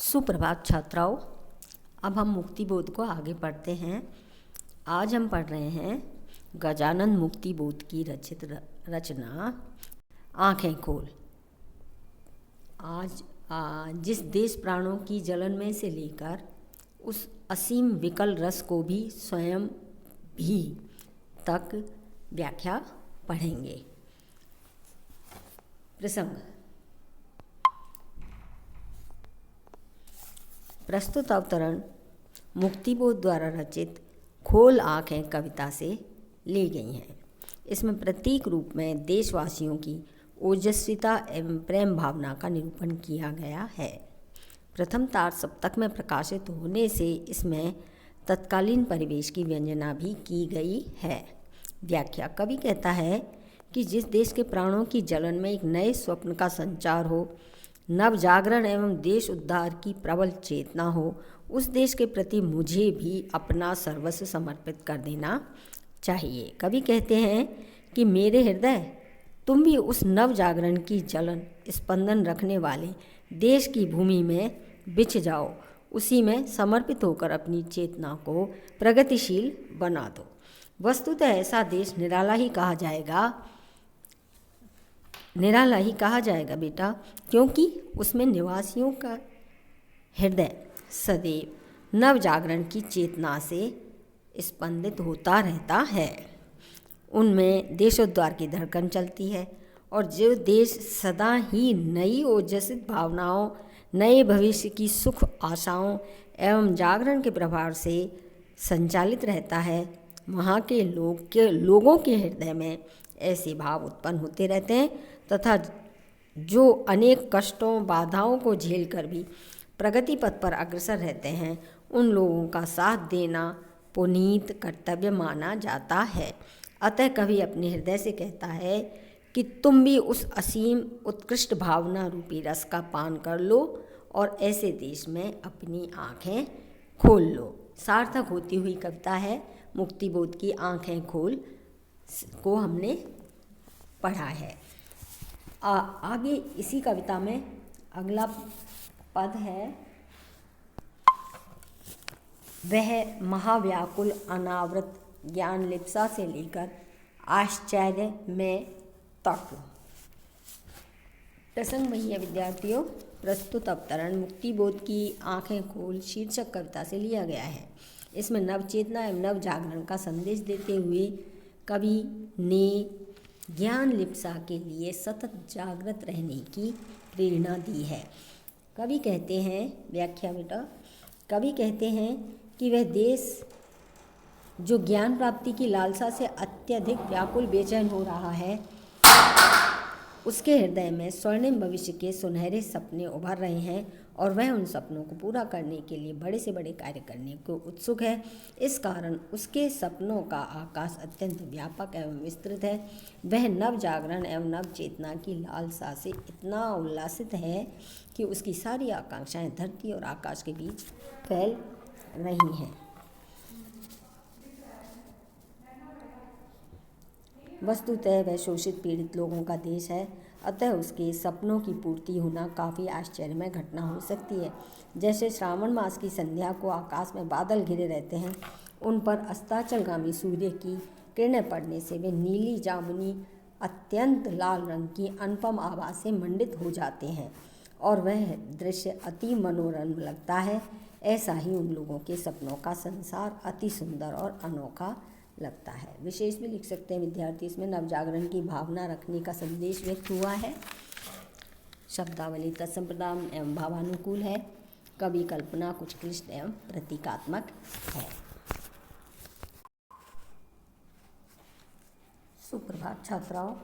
सुप्रभात छात्राओं। अब हम मुक्ति बोध को आगे पढ़ते हैं। आज हम पढ़ रहे हैं गजानन मुक्ति बोध की रचित रचना आँखें खोल। आज जिस देश प्राणों की जलन में से लेकर उस असीम विकल रस को भी स्वयं भी तक व्याख्या पढ़ेंगे। प्रसंग। प्रस्तुत अवतरण मुक्तिबोध द्वारा रचित खोल आँखें कविता से ली गई हैं। इसमें प्रतीक रूप में देशवासियों की ओजस्विता एवं प्रेम भावना का निरूपण किया गया है। प्रथम तार सप्तक में प्रकाशित होने से इसमें तत्कालीन परिवेश की व्यंजना भी की गई है। व्याख्या। कवि कहता है कि जिस देश के प्राणों की जलन में एक नए स्वप्न का संचार हो, नव जागरण एवं देश उद्धार की प्रबल चेतना हो, उस देश के प्रति मुझे भी अपना सर्वस्व समर्पित कर देना चाहिए। कवि कहते हैं कि मेरे हृदय, तुम भी उस नव जागरण की जलन स्पंदन रखने वाले देश की भूमि में बिछ जाओ, उसी में समर्पित होकर अपनी चेतना को प्रगतिशील बना दो। वस्तुतः ऐसा देश निराला ही कहा जाएगा बेटा, क्योंकि उसमें निवासियों का हृदय सदैव नव जागरण की चेतना से स्पंदित होता रहता है। उनमें देशोद्धार की धड़कन चलती है और जो देश सदा ही नई ओजस्वित भावनाओं, नए भविष्य की सुख आशाओं एवं जागरण के प्रभाव से संचालित रहता है, वहाँ के लोगों के हृदय में ऐसे भाव उत्पन्न होते रहते हैं तथा जो अनेक कष्टों बाधाओं को झेलकर भी प्रगति पथ पर अग्रसर रहते हैं, उन लोगों का साथ देना पुनीत कर्तव्य माना जाता है। अतः कवि अपने हृदय से कहता है कि तुम भी उस असीम उत्कृष्ट भावना रूपी रस का पान कर लो और ऐसे देश में अपनी आँखें खोल लो। सार्थक होती हुई कविता है मुक्तिबोध की आँखें खोल को हमने पढ़ा है। आगे इसी कविता में अगला पद है, वह महाव्याकुल अनावृत ज्ञान लिप्सा से लेकर आश्चर्य में तक। प्रसंग वही है विद्यार्थियों। प्रस्तुत अवतरण मुक्तिबोध की आँखें खोल शीर्षक कविता से लिया गया है। इसमें नवचेतना एवं नव जागरण का संदेश देते हुए कवि ने ज्ञान लिप्सा के लिए सतत जागृत रहने की प्रेरणा दी है। कवि कहते हैं, व्याख्या बेटा, कवि कहते हैं कि वह देश जो ज्ञान प्राप्ति की लालसा से अत्यधिक व्याकुल बेचैन हो रहा है, उसके हृदय में स्वर्णिम भविष्य के सुनहरे सपने उभर रहे हैं और वह उन सपनों को पूरा करने के लिए बड़े से बड़े कार्य करने को उत्सुक है। इस कारण उसके सपनों का आकाश अत्यंत व्यापक एवं विस्तृत है। वह नव जागरण एवं नव चेतना की लालसा से इतना उल्लासित है कि उसकी सारी आकांक्षाएं धरती और आकाश के बीच फैल रही हैं। वस्तुतः वह शोषित पीड़ित लोगों का देश है, अतः उसके सपनों की पूर्ति होना काफ़ी आश्चर्यमय घटना हो सकती है। जैसे श्रावण मास की संध्या को आकाश में बादल घिरे रहते हैं, उन पर अस्ताचलगामी सूर्य की किरणें पड़ने से वे नीली जामुनी अत्यंत लाल रंग की अनुपम आभा से मंडित हो जाते हैं और वह दृश्य अति मनोरम लगता है। ऐसा ही उन लोगों के सपनों का संसार अति सुंदर और अनोखा लगता है। विशेष भी लिख सकते हैं विद्यार्थी। इसमें नवजागरण की भावना रखने का संदेश व्यक्त हुआ है। शब्दावली तत्संप्रदान एवं भावानुकूल है। कवि कल्पना कुछ क्लिष्ट एवं प्रतीकात्मक है। सुप्रभात छात्राओं।